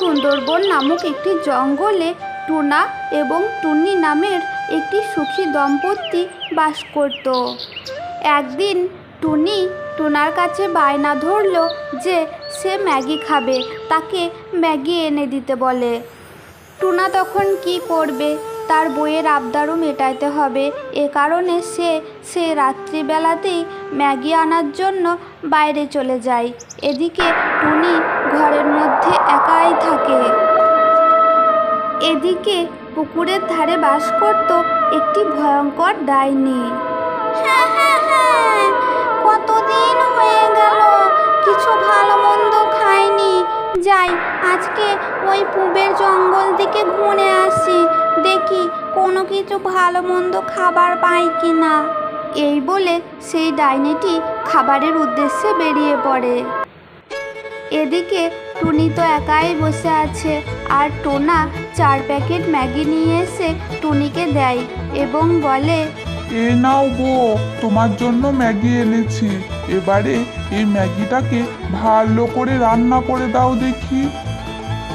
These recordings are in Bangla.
সুন্দরবন নামক একটি জঙ্গলে টুনা এবং টুনি নামের একটি সুখী দম্পতি বাস করত। একদিন টুনি টুনার কাছে বায়না ধরল যে সে ম্যাগি খাবে, তাকে ম্যাগি এনে দিতে বলে। টুনা তখন কি করবে, তার বইয়ের আবদারও মেটাইতে হবে, এ কারণে সে রাত্রিবেলাতেই ম্যাগি আনার জন্য বাইরে চলে যায়। এদিকে টুনি ঘরের মধ্যে একাই থাকে। এদিকে পুকুরের ধারে বাস করত একটি ভয়ঙ্কর ডাইনি। কতদিন হয়ে গেল কিছু ভালো মন্দ খাইনি, যাই আজকে ওই পূবের জঙ্গল দিকে ঘুরে আসি, দেখি কোনো কিছু ভালো মন্দ খাবার পাই কিনা। এই বলে সেই ডাইনিটি খাবারের উদ্দেশ্যে বেরিয়ে পড়ে। এদিকে টুনি তো একাই বসে আছে, আর টোনা 4 প্যাকেট ম্যাগি নিয়ে এসে টুনিকে দেয় এবং বলে, এ নাও গো, তোমার জন্য ম্যাগি এনেছি। এবারে এই ম্যাগিটাকে ভালো করে রান্না করে দাও দেখি।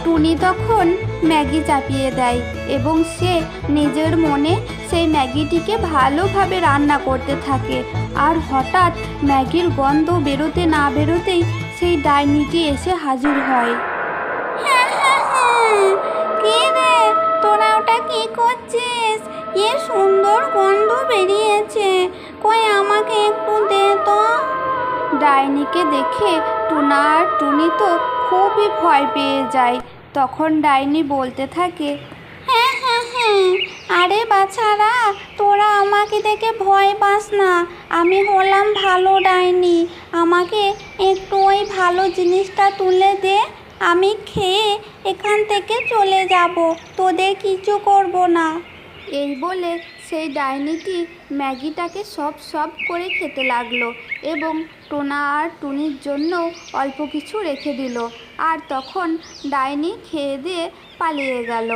টুনি তখন ম্যাগি চাপিয়ে দেয় এবং সে নিজের মনে সেই ম্যাগিটিকে ভালোভাবে রান্না করতে থাকে। আর হঠাৎ ম্যাগির গন্ধ বেরোতে না বেরোতেই সেই ডাইনিটি এসে হাজির হয়। কে রে, তোরা ওটা কি করছিস? কি সুন্দর গন্ধ বেরিয়েছে, কই আমাকে একটু দে তো। ডাইনিকে দেখে টুনা আর টুনি তো খুবই ভয় পেয়ে যায়। তখন ডাইনি বলতে থাকে, হ্যাঁ, আরে বাছারা, তোরা আমাকে দেখে ভয় পাস না, আমি হলাম ভালো ডাইনি। আমাকে একটু ওই ভালো জিনিসটা তুলে দে, আমি খেয়ে এখান থেকে চলে যাব, তোদের কিছু করব না। এই বলে সেই ডাইনিটি ম্যাগিটাকে সব করে খেতে লাগলো এবং টোনা আর টুনির জন্য অল্প কিছু রেখে দিল। আর তখন ডাইনি খেয়ে দিয়ে পালিয়ে গেল।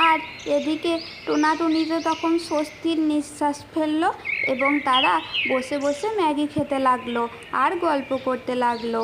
আর এদিকে টোনা টুনিতে তখন স্বস্তির নিঃশ্বাস ফেললো এবং তারা বসে বসে ম্যাগি খেতে লাগলো আর গল্প করতে লাগলো।